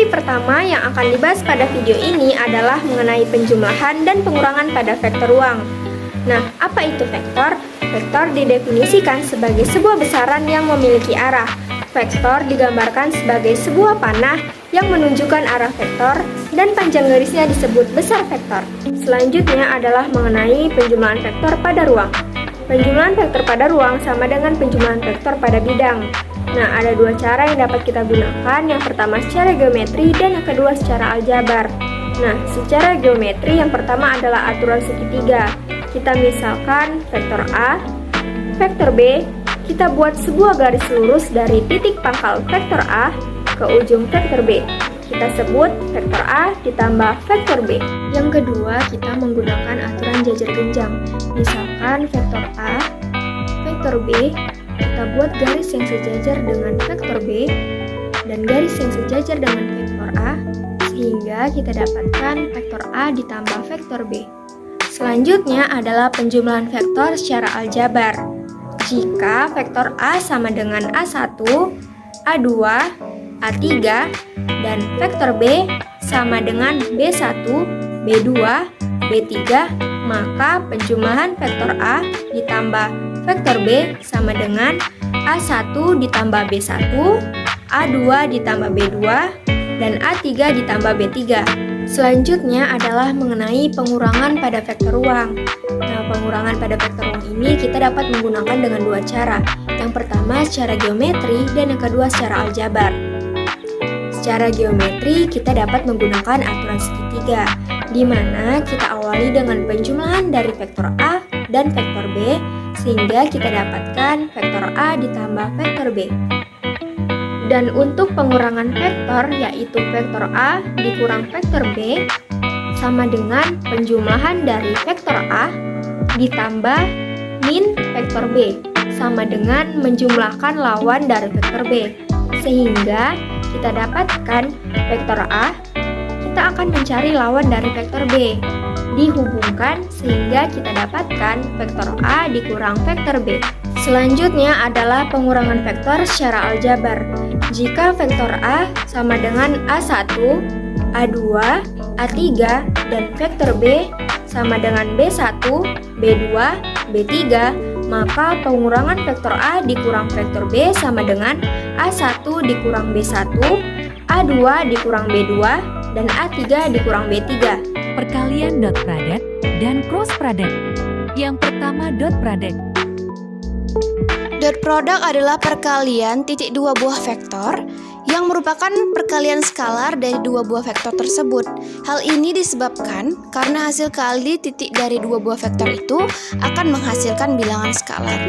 Materi pertama yang akan dibahas pada video ini adalah mengenai penjumlahan dan pengurangan pada vektor ruang. Nah, apa itu vektor? Vektor didefinisikan sebagai sebuah besaran yang memiliki arah. Vektor digambarkan sebagai sebuah panah yang menunjukkan arah vektor dan panjang garisnya disebut besar vektor. Selanjutnya adalah mengenai penjumlahan vektor pada ruang. Penjumlahan vektor pada ruang sama dengan penjumlahan vektor pada bidang. Nah, ada dua cara yang dapat kita gunakan. Yang pertama secara geometri dan yang kedua secara aljabar. Nah, secara geometri yang pertama adalah aturan segitiga. Kita misalkan vektor A, vektor B, kita buat sebuah garis lurus dari titik pangkal vektor A ke ujung vektor B. Kita sebut vektor A ditambah vektor B. Yang kedua, kita menggunakan aturan jajar genjang. Misalkan vektor A, vektor B, kita buat garis yang sejajar dengan vektor B dan garis yang sejajar dengan vektor A, sehingga kita dapatkan vektor A ditambah vektor B. Selanjutnya adalah penjumlahan vektor secara aljabar. Jika vektor A sama dengan A1, A2, A3, dan vektor B sama dengan B1, B2, B3, maka penjumlahan vektor A ditambah vektor B sama dengan A1 ditambah B1, A2 ditambah B2, dan A3 ditambah B3. Selanjutnya adalah mengenai pengurangan pada vektor ruang. Nah, pengurangan pada vektor ruang ini kita dapat menggunakan dengan dua cara. Yang pertama secara geometri dan yang kedua secara aljabar. Secara geometri kita dapat menggunakan aturan segitiga, di mana kita awali dengan penjumlahan dari vektor A dan vektor B, sehingga kita dapatkan vektor A ditambah vektor B. Dan untuk pengurangan vektor, yaitu vektor A dikurang vektor B, sama dengan penjumlahan dari vektor A ditambah min vektor B, sama dengan menjumlahkan lawan dari vektor B. Sehingga kita dapatkan vektor A, kita akan mencari lawan dari vektor B, dihubungkan sehingga kita dapatkan vektor A dikurang vektor B. Selanjutnya adalah pengurangan vektor secara aljabar. Jika vektor A sama dengan A1, A2, A3, dan vektor B sama dengan B1, B2, B3, maka pengurangan vektor A dikurang vektor B sama dengan A1 dikurang B1, A2 dikurang B2, dan A3 dikurang B3. Perkalian dot product dan cross product. Yang pertama dot product. Dot product adalah perkalian titik dua buah vektor yang merupakan perkalian skalar dari dua buah vektor tersebut. Hal ini disebabkan karena hasil kali titik dari dua buah vektor itu akan menghasilkan bilangan skalar.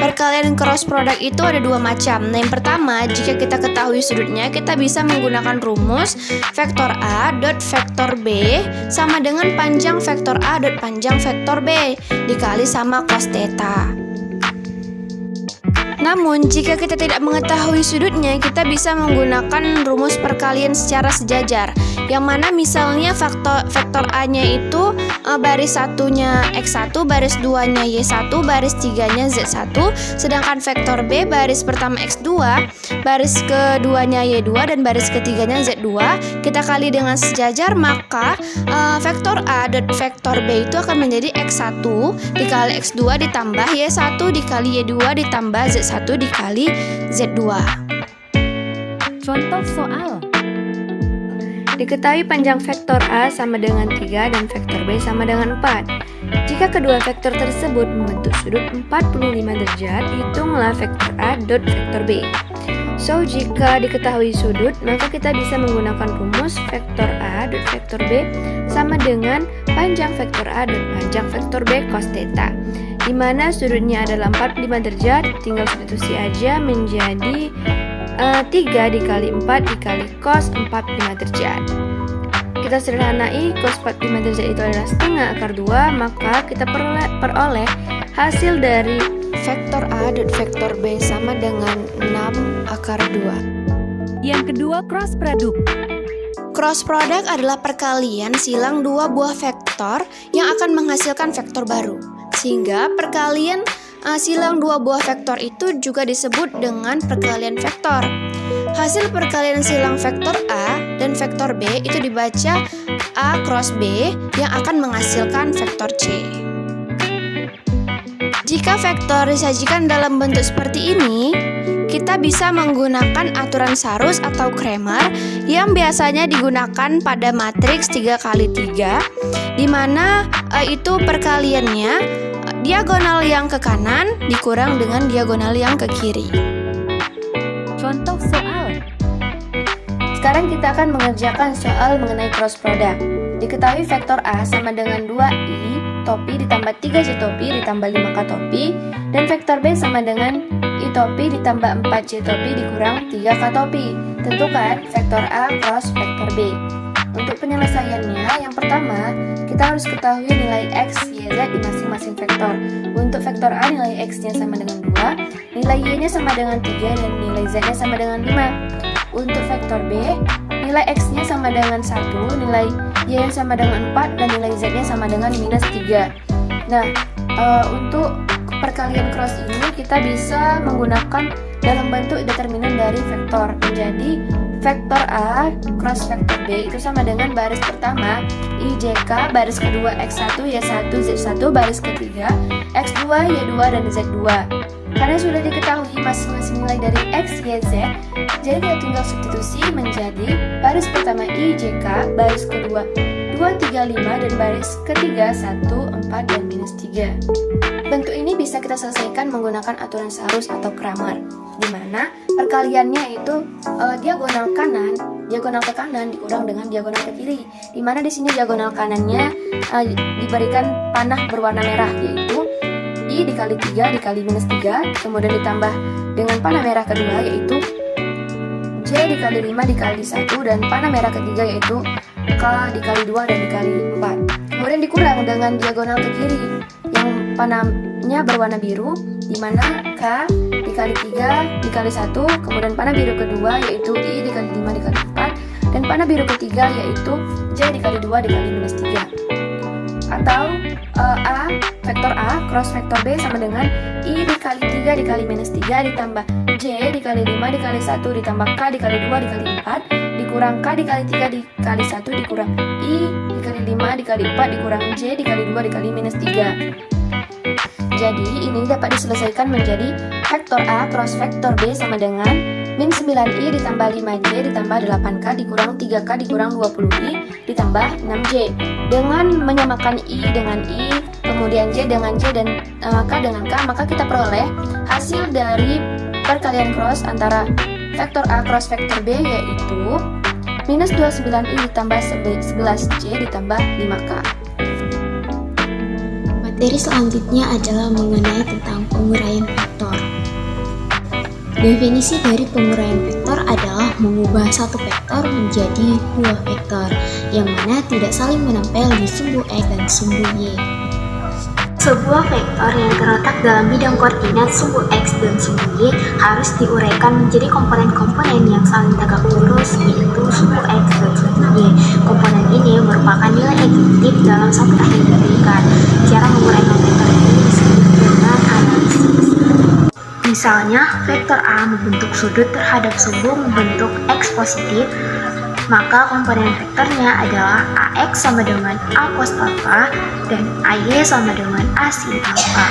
Perkalian cross product itu ada dua macam. Nah, yang pertama, jika kita ketahui sudutnya, kita bisa menggunakan rumus vektor A dot vektor B sama dengan panjang vektor A dot panjang vektor B dikali sama cos theta. Namun, jika kita tidak mengetahui sudutnya, kita bisa menggunakan rumus perkalian secara sejajar. Yang mana misalnya vektor A-nya itu baris satunya X1, baris 2-nya Y1, baris 3-nya Z1, sedangkan vektor B baris pertama X2, baris kedua-nya Y2, dan baris ketiganya Z2, kita kali dengan sejajar, maka vektor A dot vektor B itu akan menjadi X1 dikali X2 ditambah Y1 dikali Y2 ditambah Z1 dikali Z2. Contoh soal. Diketahui panjang vektor A sama dengan 3 dan vektor B sama dengan 4. Jika kedua vektor tersebut membentuk sudut 45 derajat, hitunglah vektor A dot vektor B. So, jika diketahui sudut, maka kita bisa menggunakan rumus vektor A dot vektor B sama dengan panjang vektor A dot panjang vektor B cos theta, di mana sudutnya adalah 45 derajat, tinggal substitusi aja menjadi 3 dikali 4 dikali cos 45 derajat. Kita sederhanai, cos 45 derajat itu adalah setengah akar 2, maka kita peroleh hasil dari Vektor A dot vektor B sama dengan 6 akar 2. Yang kedua cross product. Cross product adalah perkalian silang dua buah vektor yang akan menghasilkan vektor baru. Sehingga perkalian silang dua buah vektor itu juga disebut dengan perkalian vektor. Hasil perkalian silang vektor A dan vektor B itu dibaca A cross B yang akan menghasilkan vektor C. Jika vektor disajikan dalam bentuk seperti ini, kita bisa menggunakan aturan Sarus atau Cramer yang biasanya digunakan pada matriks 3x3, di mana itu perkaliannya diagonal yang ke kanan dikurang dengan diagonal yang ke kiri. Contoh soal. Sekarang kita akan mengerjakan soal mengenai cross product. Diketahui vektor A sama dengan 2i topi ditambah 3j topi ditambah 5k topi, dan vektor B sama dengan i topi ditambah 4j topi dikurang 3k topi. Tentukan vektor A cross vektor B. Untuk penyelesaiannya, yang pertama kita harus ketahui nilai x, y, z di masing-masing vektor. Untuk vektor A nilai x-nya sama dengan 2, nilai y-nya sama dengan 3, dan nilai z-nya sama dengan 5. Untuk vektor B, nilai x-nya sama dengan 1, nilai y-nya sama dengan 4, dan nilai z-nya sama dengan minus 3. Nah, untuk perkalian cross ini kita bisa menggunakan dalam bentuk determinan dari vektor. Menjadi vektor A cross vektor B itu sama dengan baris pertama IJK, baris kedua X1, Y1, Z1, baris ketiga X2, Y2, dan Z2. Karena sudah diketahui masing-masing nilai dari X, Y, Z, jadi kita tinggal substitusi menjadi baris pertama IJK, baris kedua 2, 3, 5, dan baris ketiga 1, 4, dan minus 3. Bentuk ini bisa kita selesaikan menggunakan aturan Sarus atau Cramer, di mana perkaliannya itu diagonal ke kanan dikurang dengan diagonal ke kiri, di mana di sini diagonal kanannya diberikan panah berwarna merah, yaitu I dikali 3 dikali minus 3, kemudian ditambah dengan panah merah kedua yaitu J dikali 5 dikali 1, dan panah merah ketiga yaitu K dikali 2 dan dikali 4. Kemudian dikurang dengan diagonal ke kiri yang panahnya berwarna biru, di mana K dikali 3 dikali 1, kemudian panah biru kedua yaitu I dikali 5 dikali 4, dan panah biru ketiga yaitu J dikali 2 dikali minus 3. Atau vektor A cross vektor B sama dengan I dikali 3 dikali minus 3 ditambah J dikali 5 dikali 1 ditambah K dikali 2 dikali 4 dikurang K dikali 3 dikali 1 dikurang I dikali 5 dikali 4 dikurang J dikali 2 dikali minus 3. Jadi ini dapat diselesaikan menjadi vektor A cross vektor B sama dengan min 9i ditambah 5j ditambah 8k dikurang 3k dikurang 20i ditambah 6j. Dengan menyamakan i dengan i, kemudian j dengan j, dan k dengan k, maka kita peroleh hasil dari perkalian cross antara vektor A cross vektor B yaitu minus 29i ditambah 11j ditambah 5k. Materi selanjutnya adalah mengenai tentang penguraian vektor. Definisi dari penguraian vektor adalah mengubah satu vektor menjadi dua vektor, yang mana tidak saling menempel di sumbu X dan sumbu Y. Sebuah vektor yang terletak dalam bidang koordinat sumbu X dan sumbu Y harus diuraikan menjadi komponen-komponen yang saling tegak lurus, yaitu sumbu X dan sumbu Y. Komponen ini merupakan nilai ejetif dalam satu teknik berikan. Cara menguraikan vektor ini disebut dengan analisis. Misalnya, vektor A membentuk sudut terhadap sumbu membentuk X positif, maka komponen vektornya adalah AX sama dengan A cos alpha dan AY sama dengan A sin alpha.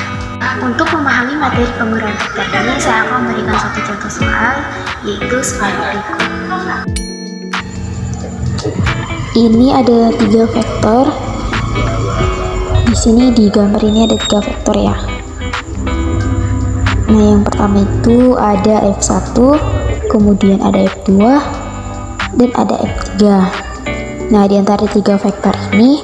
Untuk memahami materi penguraian vektor ini, saya akan memberikan satu contoh soal, yaitu soal berikut. Ini ada 3 vektor. Di sini di gambar ini ada 3 vektor ya. Nah, yang pertama itu ada F1, kemudian ada F2, dan ada F3. Nah, di antara 3 vektor ini,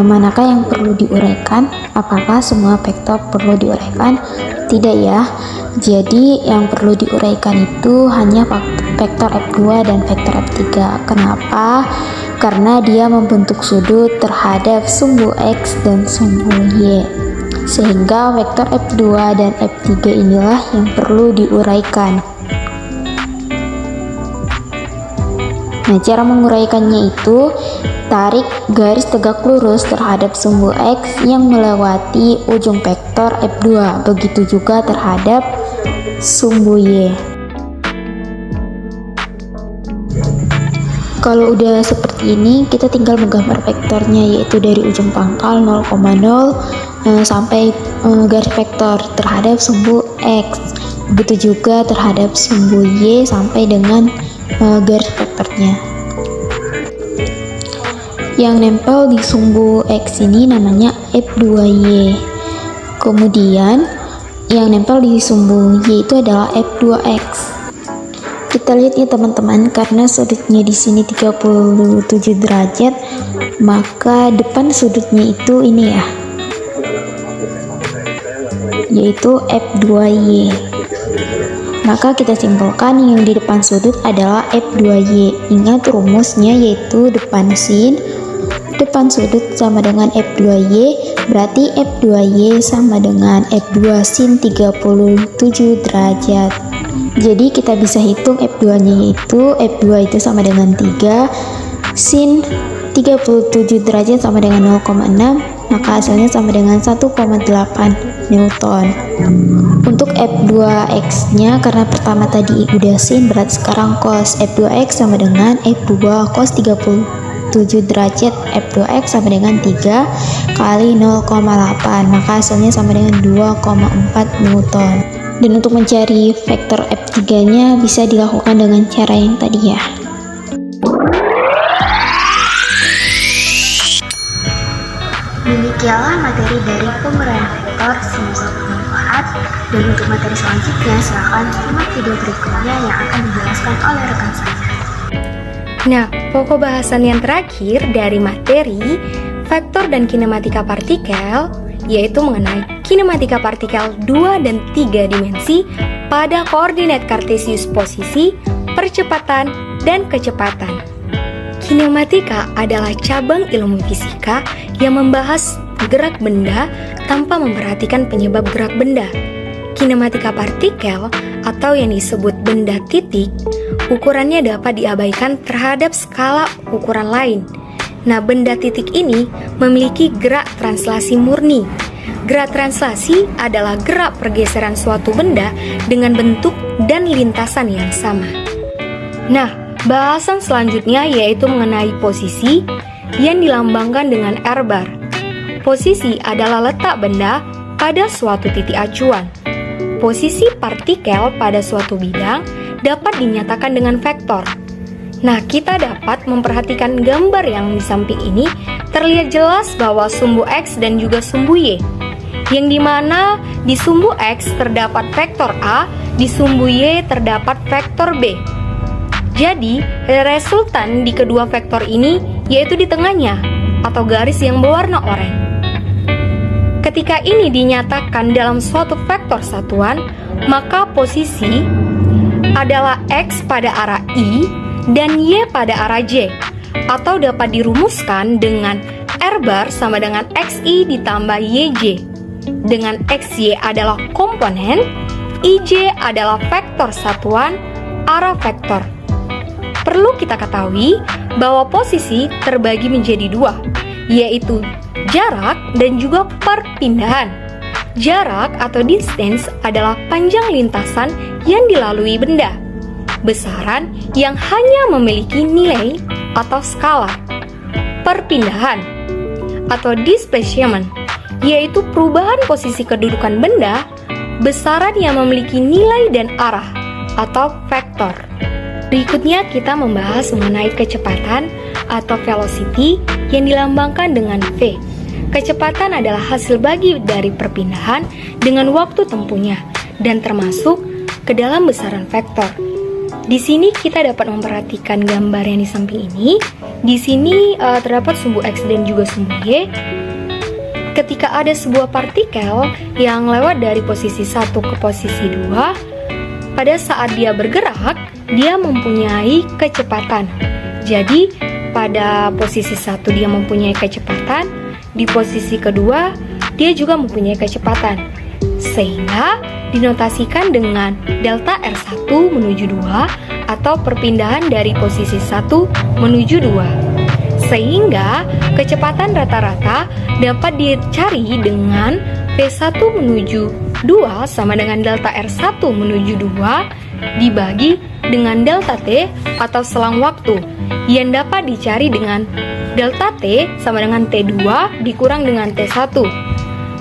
manakah yang perlu diuraikan? Apakah semua vektor perlu diuraikan? Tidak ya. Jadi, yang perlu diuraikan itu hanya vektor F2 dan vektor F3. Kenapa? Karena dia membentuk sudut terhadap sumbu X dan sumbu Y. Sehingga vektor F2 dan F3 inilah yang perlu diuraikan. Nah, cara menguraikannya itu tarik garis tegak lurus terhadap sumbu X yang melewati ujung vektor F2. Begitu juga terhadap sumbu Y. Kalau udah seperti ini, kita tinggal menggambar vektornya, yaitu dari ujung pangkal 0,0 sampai garis vektor terhadap sumbu X. Begitu juga terhadap sumbu Y sampai dengan garis vektornya. Yang nempel di sumbu X ini namanya F2Y. Kemudian yang nempel di sumbu Y itu adalah F2X. Kita lihat ya teman-teman, karena sudutnya di sini 37 derajat, maka depan sudutnya itu ini ya, yaitu F2Y. Maka kita simpulkan yang di depan sudut adalah F2Y. Ingat rumusnya, yaitu depan sin depan sudut sama dengan F2Y, berarti F2Y sama dengan F2 sin 37 derajat. Jadi kita bisa hitung F2-nya, yaitu F2 itu sama dengan 3 sin 37 derajat sama dengan 0,6, maka hasilnya sama dengan 1,8 Newton. Untuk F2X-nya, karena pertama tadi udah sin, berarti sekarang cos. F2X sama dengan F2 cos 37 derajat. F2X sama dengan 3 kali 0,8, maka hasilnya sama dengan 2,4 Newton. Dan untuk mencari vektor F3-nya bisa dilakukan dengan cara yang tadi ya. Demikianlah materi dari penguraian vektor, semoga bermanfaat. Dan untuk materi selanjutnya, silakan simak video berikutnya yang akan dijelaskan oleh rekan saya. Nah, pokok bahasan yang terakhir dari materi vektor dan kinematika partikel yaitu mengenai kinematika partikel 2 dan 3 dimensi pada koordinat kartesius posisi, percepatan, dan kecepatan. Kinematika adalah cabang ilmu fisika yang membahas gerak benda tanpa memperhatikan penyebab gerak benda. Kinematika partikel atau yang disebut benda titik, ukurannya dapat diabaikan terhadap skala ukuran lain. Nah, benda titik ini memiliki gerak translasi murni. Gerak translasi adalah gerak pergeseran suatu benda dengan bentuk dan lintasan yang sama. Nah, bahasan selanjutnya yaitu mengenai posisi yang dilambangkan dengan R-bar. Posisi adalah letak benda pada suatu titik acuan. Posisi partikel pada suatu bidang dapat dinyatakan dengan vektor. Nah, kita dapat memperhatikan gambar yang di samping ini, terlihat jelas bahwa sumbu X dan juga sumbu Y, yang dimana di sumbu X terdapat vektor A, di sumbu Y terdapat vektor B. Jadi, resultan di kedua vektor ini yaitu di tengahnya, atau garis yang berwarna oranye. Ketika ini dinyatakan dalam suatu vektor satuan, maka posisi adalah X pada arah I dan Y pada arah J, atau dapat dirumuskan dengan R-bar sama dengan XI ditambah YJ, dengan XY adalah komponen, IJ adalah vektor satuan, arah vektor. Perlu kita ketahui bahwa posisi terbagi menjadi dua, yaitu jarak dan juga perpindahan. Jarak atau distance adalah panjang lintasan yang dilalui benda. Besaran yang hanya memiliki nilai atau skala. Perpindahan atau displacement yaitu perubahan posisi kedudukan benda. Besaran yang memiliki nilai dan arah atau vektor. Berikutnya kita membahas mengenai kecepatan atau velocity yang dilambangkan dengan V. Kecepatan adalah hasil bagi dari perpindahan dengan waktu tempuhnya dan termasuk ke dalam besaran vektor. Di sini kita dapat memperhatikan gambar yang di samping ini. Di sini terdapat sumbu X dan juga sumbu Y. Ketika ada sebuah partikel yang lewat dari posisi 1 ke posisi 2, pada saat dia bergerak, dia mempunyai kecepatan. Jadi, pada posisi 1 dia mempunyai kecepatan, di posisi kedua dia juga mempunyai kecepatan. Sehingga dinotasikan dengan delta R1 menuju 2 atau perpindahan dari posisi 1 menuju 2. Sehingga kecepatan rata-rata dapat dicari dengan V1 menuju 2 sama dengan delta R1 menuju 2 dibagi dengan delta T atau selang waktu yang dapat dicari dengan delta T sama dengan T2 dikurang dengan T1.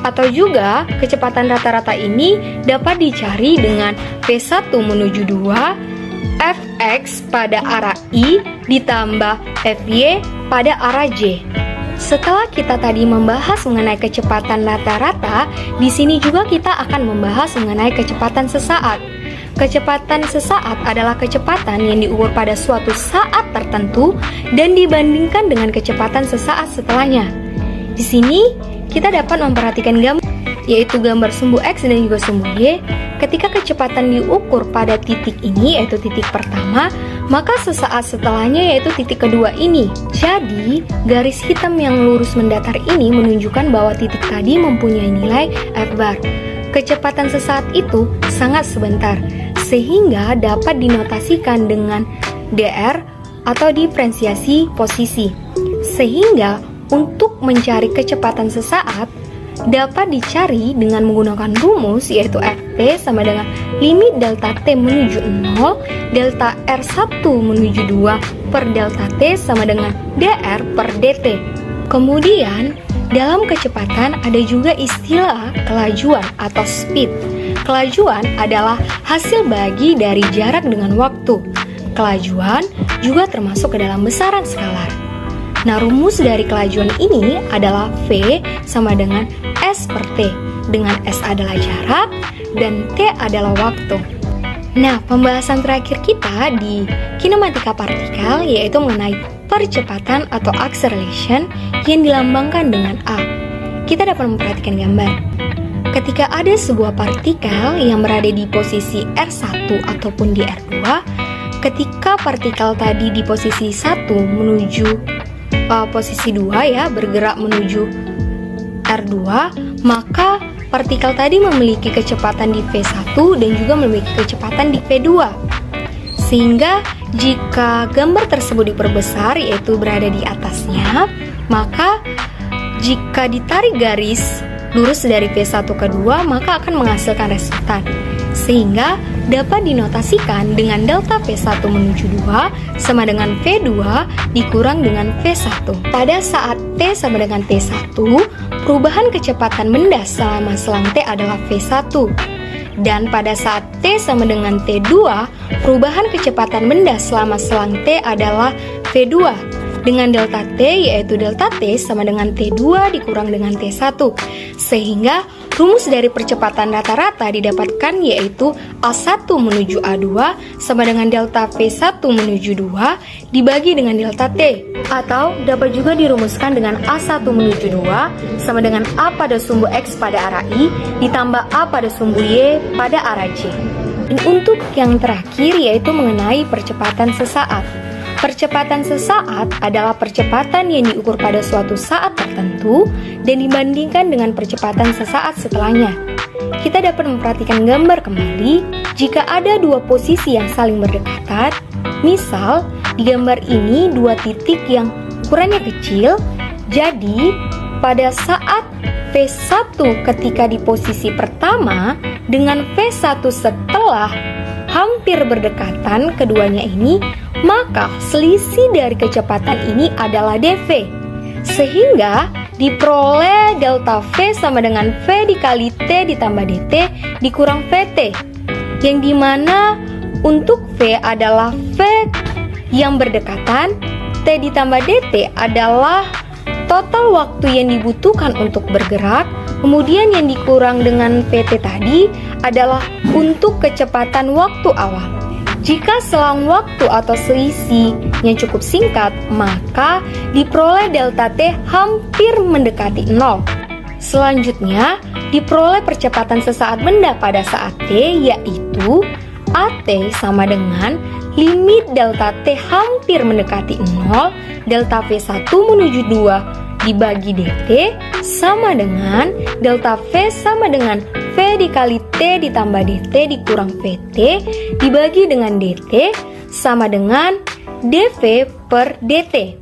Atau juga kecepatan rata-rata ini dapat dicari dengan V1 menuju 2 Fx pada arah I ditambah Fy pada arah J. Setelah kita tadi membahas mengenai kecepatan rata-rata, di sini juga kita akan membahas mengenai kecepatan sesaat. Kecepatan sesaat adalah kecepatan yang diukur pada suatu saat tertentu dan dibandingkan dengan kecepatan sesaat setelahnya. Di sini kita dapat memperhatikan gambar, yaitu gambar sumbu X dan juga sumbu Y. Ketika kecepatan diukur pada titik ini, yaitu titik pertama, maka sesaat setelahnya yaitu titik kedua ini. Jadi, garis hitam yang lurus mendatar ini menunjukkan bahwa titik tadi mempunyai nilai F bar. Kecepatan sesaat itu sangat sebentar, sehingga dapat dinotasikan dengan dr atau diferensiasi posisi. Sehingga, untuk mencari kecepatan sesaat, dapat dicari dengan menggunakan rumus yaitu Fp sama dengan limit delta T menuju 0, delta R1 menuju 2 per delta T sama dengan dr per dt. Kemudian, dalam kecepatan ada juga istilah kelajuan atau speed. Kelajuan adalah hasil bagi dari jarak dengan waktu. Kelajuan juga termasuk ke dalam besaran skalar. Nah, rumus dari kelajuan ini adalah V sama dengan S per T, dengan S adalah jarak dan T adalah waktu. Nah, pembahasan terakhir kita di kinematika partikel yaitu mengenai percepatan atau acceleration yang dilambangkan dengan A. Kita dapat memperhatikan gambar. Ketika ada sebuah partikel yang berada di posisi R1 ataupun di R2, ketika partikel tadi di posisi 1 menuju posisi 2 ya, bergerak menuju R2, maka partikel tadi memiliki kecepatan di V1 dan juga memiliki kecepatan di V2. Sehingga jika gambar tersebut diperbesar yaitu berada di atasnya, maka jika ditarik garis lurus dari V1 ke 2 maka akan menghasilkan resultan. Sehingga dapat dinotasikan dengan delta V1 menuju 2 sama dengan V2 dikurang dengan V1. Pada saat T sama dengan T1, perubahan kecepatan benda selama selang T adalah V1. Dan pada saat T sama dengan T2, perubahan kecepatan benda selama selang T adalah V2. Dengan delta T yaitu delta T sama dengan T2 dikurang dengan T1. Sehingga rumus dari percepatan rata-rata didapatkan yaitu A1 menuju A2 sama dengan delta V1 menuju 2 dibagi dengan delta T. Atau dapat juga dirumuskan dengan A1 menuju 2 sama dengan A pada sumbu X pada arah I ditambah A pada sumbu Y pada arah J. Dan untuk yang terakhir yaitu mengenai percepatan sesaat. Percepatan sesaat adalah percepatan yang diukur pada suatu saat tertentu dan dibandingkan dengan percepatan sesaat setelahnya. Kita dapat memperhatikan gambar kembali jika ada dua posisi yang saling berdekatan. Misal, di gambar ini dua titik yang ukurannya kecil, jadi pada saat V1 ketika di posisi pertama dengan V1 setelah hampir berdekatan keduanya ini, maka selisih dari kecepatan ini adalah dv. Sehingga diperoleh delta V sama dengan V dikali T ditambah dt dikurang Vt. Yang dimana untuk V adalah V yang berdekatan, T ditambah dt adalah total waktu yang dibutuhkan untuk bergerak. Kemudian yang dikurang dengan Vt tadi adalah untuk kecepatan waktu awal. Jika selang waktu atau selisih yang cukup singkat, maka diperoleh delta T hampir mendekati 0. Selanjutnya, diperoleh percepatan sesaat benda pada saat T, yaitu AT sama dengan limit delta T hampir mendekati 0, delta V1 menuju 2 dibagi dt sama dengan delta V sama dengan V dikali T ditambah dt dikurang Vt dibagi dengan dt sama dengan dv per dt.